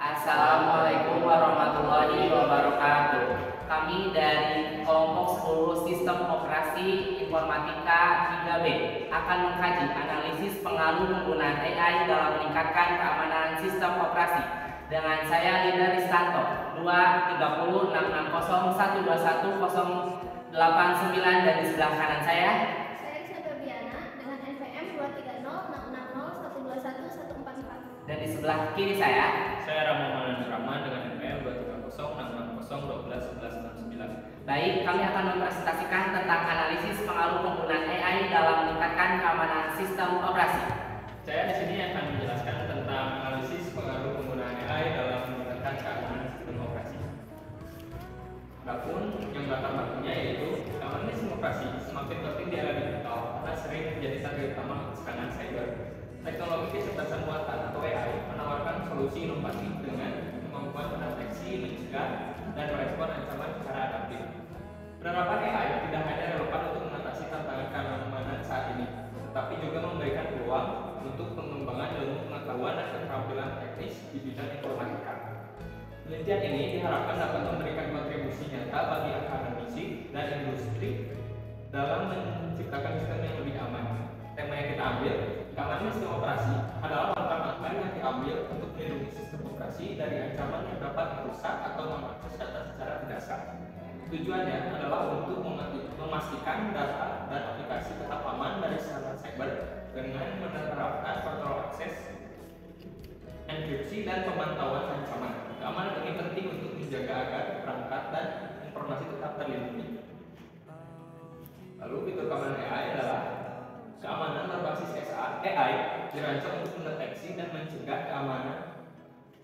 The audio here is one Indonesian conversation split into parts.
Assalamualaikum warahmatullahi wabarakatuh. Kami dari kelompok 10 Sistem Operasi Informatika 3B akan mengkaji analisis pengaruh penggunaan AI dalam meningkatkan keamanan sistem operasi. Dengan saya Linda Ristanto, 23066012189, dan di sebelah kanan saya dengan NPM 23066012144. dan di sebelah kiri saya Ramo Rahman dengan NPM 2306660121169. Baik, kami akan mempresentasikan tentang analisis pengaruh penggunaan AI dalam meningkatkan keamanan sistem operasi. Saya di sini akan menjelaskan tentang analisis pengaruh penggunaan AI dalam meningkatkan keamanan sistem operasi. Adapun yang latar belakangnya yaitu keamanan sistem operasi semakin penting di era digital karena sering menjadi target utama serangan cyber. Teknologi kecerdasan buatan atau AI menawarkan solusi inovatif dengan kemampuan mendeteksi, mencegah, dan merespon ancaman secara adaptif. Penerapan AI tidak hanya relevan untuk mengatasi tantangan keamanan saat ini, tetapi juga memberikan peluang untuk pengembangan ilmu pengetahuan dan keterampilan teknis di bidang informatika. Penelitian ini diharapkan dapat memberikan kontribusi nyata bagi akademisi dan industri dalam menciptakan sistem yang lebih aman. Tema yang kita ambil, keamanan sistem operasi, adalah langkah-langkah yang diambil untuk melindungi sistem operasi dari ancaman yang dapat merusak atau mengakses data secara tidak sah. Tujuannya adalah untuk memastikan data dan aplikasi tetap aman dari serangan cyber dengan menerapkan kontrol akses, enkripsi, dan pemantauan ancaman. Keamanan ini penting untuk menjaga agar perangkat dan informasi tetap terlindungi. Lalu fitur keamanan AI adalah keamanan berbasis AI dirancang untuk mendeteksi dan mencegah keamanan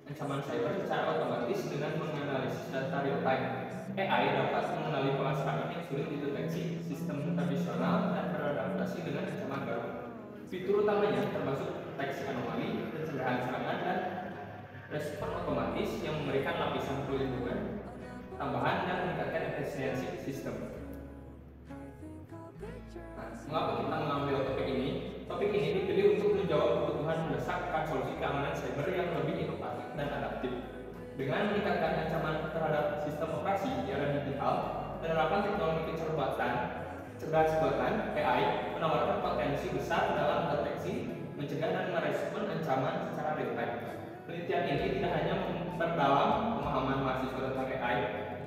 ancaman cyber secara otomatis dengan menganalisis data real time. AI dapat mengenali pola serangan yang sulit dideteksi sistem tradisional dan beradaptasi dengan ancaman baru. Fitur utamanya termasuk deteksi anomali, pencegahan serangan, dan respon otomatis yang memberikan lapisan perlindungan tambahan dan meningkatkan efisiensi sistem. Mengapa kita mengambil topik ini? Topik ini dipilih untuk menjawab kebutuhan mendesak akan solusi keamanan cyber yang lebih inovatif dan adaptif. Dengan meningkatkan ancaman terhadap sistem operasi di era digital, penerapan teknologi cerdas buatan (AI) menawarkan potensi besar dalam deteksi, mencegah, dan merespon ancaman secara real time. Penelitian ini tidak hanya memperdalam pemahaman mahasiswa tentang AI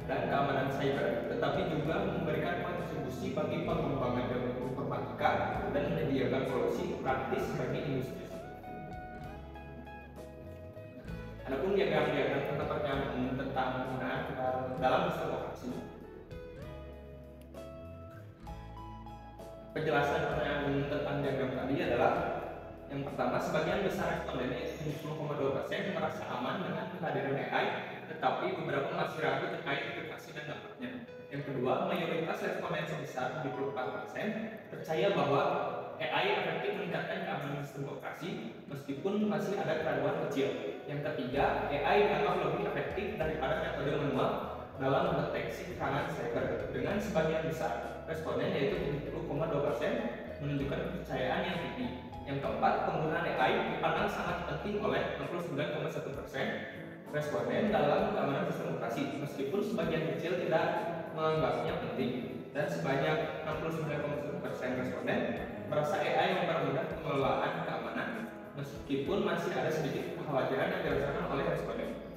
dan keamanan cyber, tetapi juga memberikan kontribusi bagi pengembangan ilmu informatika dan menyediakan solusi praktis bagi industri. Adapun diagram-diagram tentang penggunaan dalam sistem operasi. Penjelasan pertanyaan tentang diagram tadi adalah yang pertama, sebagian besar responden yaitu 70,2% merasa aman dengan kehadiran AI, tetapi beberapa masih ragu terkait aplikasi dan dampaknya. Yang kedua, mayoritas responden sebesar 74% percaya bahwa AI efektif meningkatkan keamanan sistem operasi meskipun masih ada keraguan kecil. Yang ketiga, AI dianggap lebih efektif daripada metode manual dalam mendeteksi serangan cyber dengan sebagian besar responden yaitu 70,2% menunjukkan kepercayaan yang tinggi. Yang keempat, penggunaan AI dipandang sangat penting oleh 69,1% responden dalam keamanan sistem operasi meskipun sebagian kecil tidak menganggapnya penting, dan sebanyak 69,1% responden merasa AI mempermudah pengelolaan keamanan meskipun masih ada sedikit kekhawatiran yang dirasakan oleh responden.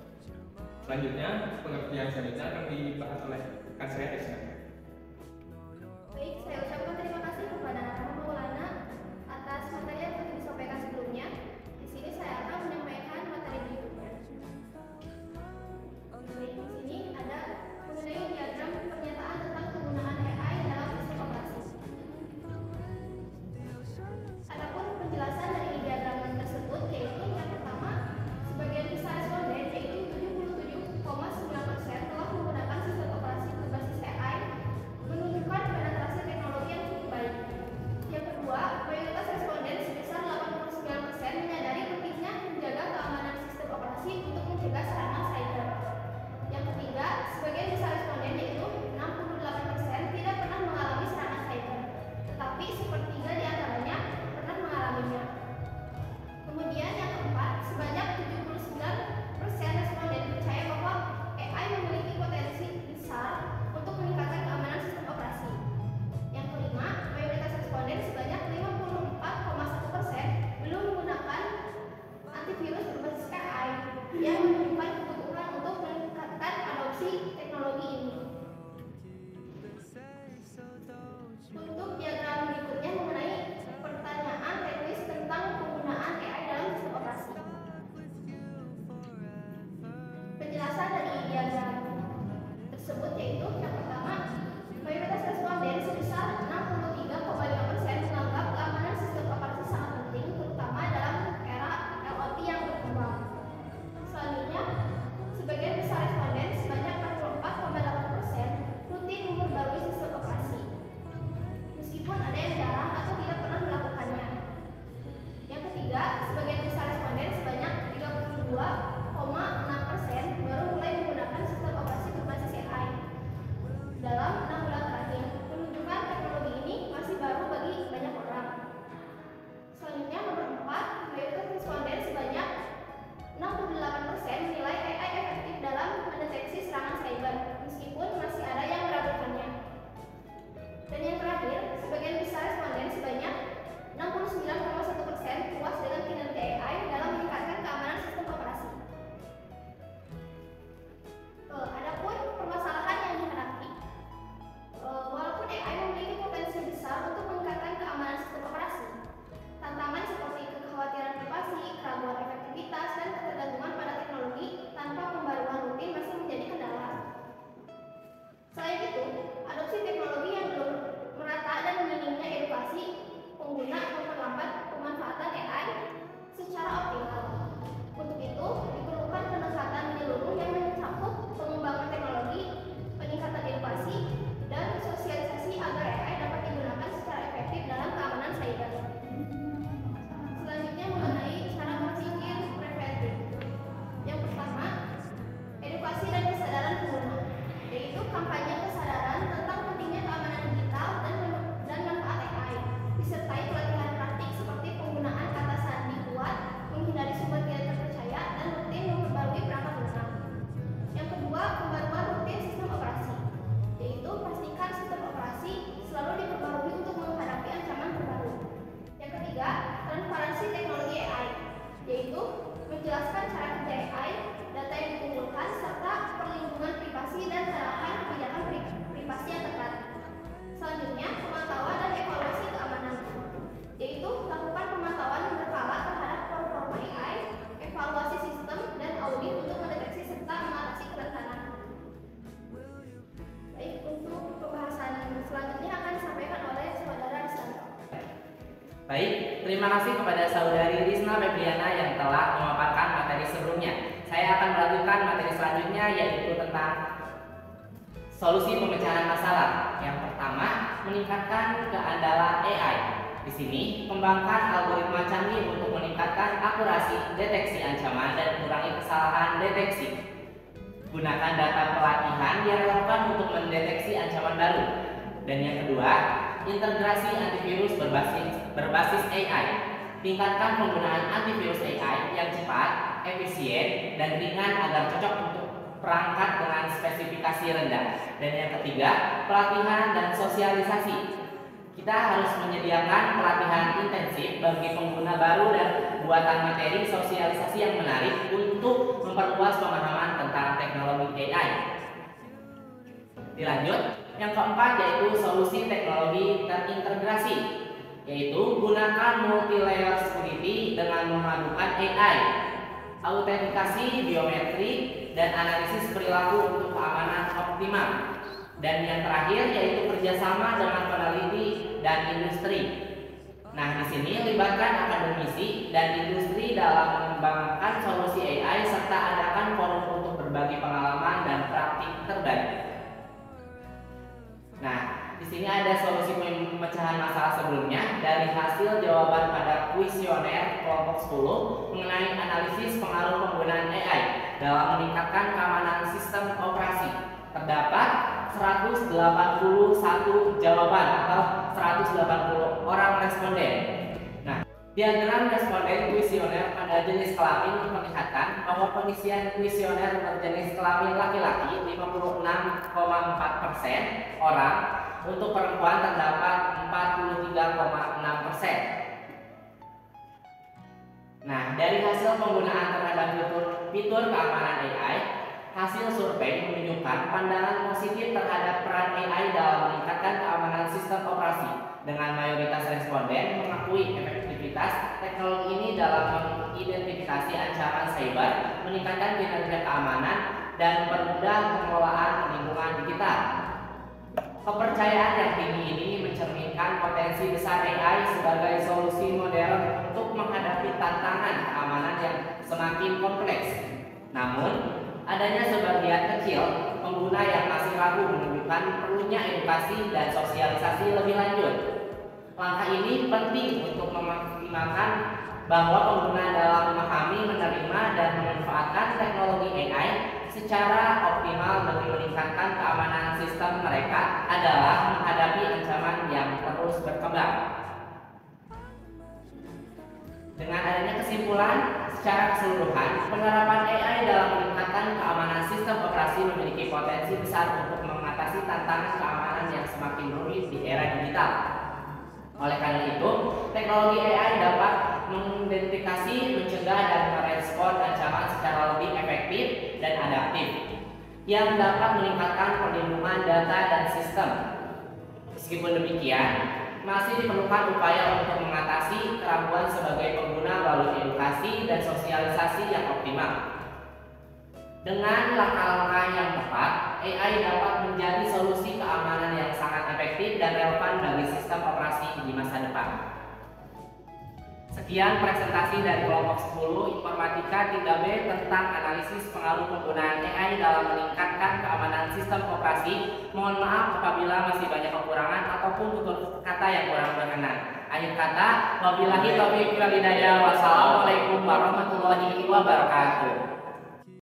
Selanjutnya, pengertian selanjutnya akan dibahas oleh rekan saya Desna. Baik, saya ucapkan terima kasih kepada Rahman Maulana atas materi yang telah disampaikan sebelumnya. Di sini saya akan menyampaikan materi berikutnya. Baik, di sini ada mengenai diagram pernyataan tentang penggunaan AI dalam sistem operasi. Adapun penjelasan dari diagram tersebut yaitu yang pertama, sebagian besar responden yaitu 77,9% telah menggunakan sistem operasi berbasis AI menunjukkan penetrasi teknologi Baik, terima kasih kepada Saudari Risna Febriana yang telah memaparkan materi sebelumnya. Saya akan melanjutkan materi selanjutnya, yaitu tentang solusi pemecahan masalah. Yang pertama, meningkatkan keandalan AI. Di sini, kembangkan algoritma canggih untuk meningkatkan akurasi deteksi ancaman dan mengurangi kesalahan deteksi. Gunakan data pelatihan yang relevan untuk mendeteksi ancaman baru. Dan yang kedua, integrasi antivirus berbasis AI. Tingkatkan penggunaan antivirus AI yang cepat, efisien, dan ringan agar cocok untuk perangkat dengan spesifikasi rendah. Dan yang ketiga, pelatihan dan sosialisasi. Kita harus menyediakan pelatihan intensif bagi pengguna baru dan buatan materi sosialisasi yang menarik untuk memperluas pemahaman tentang teknologi AI. Dilanjut, yang keempat yaitu solusi teknologi terintegrasi, yaitu gunakan multi-layer security dengan memadukan AI, autentikasi biometrik, dan analisis perilaku untuk keamanan optimal. Dan yang terakhir yaitu kerjasama dengan peneliti dan industri. Nah, di sini libatkan akademisi dan industri dalam mengembangkan solusi AI serta adakan forum untuk berbagi pengalaman dan praktik terbaik. Nah, di sini ada solusi pemecahan masalah sebelumnya dari hasil jawaban pada kuesioner kelompok 10 mengenai analisis pengaruh penggunaan AI dalam meningkatkan keamanan sistem operasi. Terdapat 181 jawaban atau 180 orang responden. Nah, diagram responden kuesioner pada jenis kelamin memperlihatkan bahwa pengisian kuesioner berjenis kelamin laki-laki 56,4% orang, untuk perempuan terdapat 43,6%. Nah, dari hasil penggunaan terhadap fitur keamanan AI, hasil survei menunjukkan pandangan positif terhadap peran AI dalam meningkatkan keamanan sistem operasi. Dengan mayoritas responden mengakui efektivitas teknologi ini dalam mengidentifikasi ancaman cyber, meningkatkan kinerja keamanan, dan mempermudah pengelolaan lingkungan digital. Kepercayaan yang tinggi ini mencerminkan potensi besar AI sebagai solusi modern untuk menghadapi tantangan keamanan yang semakin kompleks. Namun, adanya sebagian kecil pengguna yang masih ragu menunjukkan perlunya edukasi dan sosialisasi lebih lanjut. Langkah ini penting untuk memaksimalkan bahwa pengguna dalam memahami, menerima, dan memanfaatkan teknologi AI secara optimal demi meningkatkan keamanan sistem mereka adalah menghadapi ancaman yang terus berkembang. Dengan adanya kesimpulan, secara keseluruhan, penerapan AI dalam meningkatkan keamanan sistem operasi memiliki potensi besar untuk mengatasi tantangan keamanan yang semakin rumit di era digital. Oleh karena itu, teknologi AI dapat mengidentifikasi, mencegah, dan merespon ancaman secara lebih efektif dan adaptif, yang dapat meningkatkan perlindungan data dan sistem. Meskipun demikian, masih diperlukan upaya untuk mengatasi keraguan sebagai pengguna melalui edukasi dan sosialisasi yang optimal. Dengan langkah-langkah yang tepat, AI dapat menjadi solusi keamanan yang sangat efektif dan relevan bagi sistem operasi di masa depan. Sekian presentasi dari kelompok 10 Informatika 3B tentang analisis pengaruh penggunaan AI dalam meningkatkan keamanan sistem operasi. Mohon maaf apabila masih banyak kekurangan ataupun tutur kata yang kurang berkenan. Akhir kata, wabillahi taufiq wal hidayah. Wassalamualaikum warahmatullahi wabarakatuh.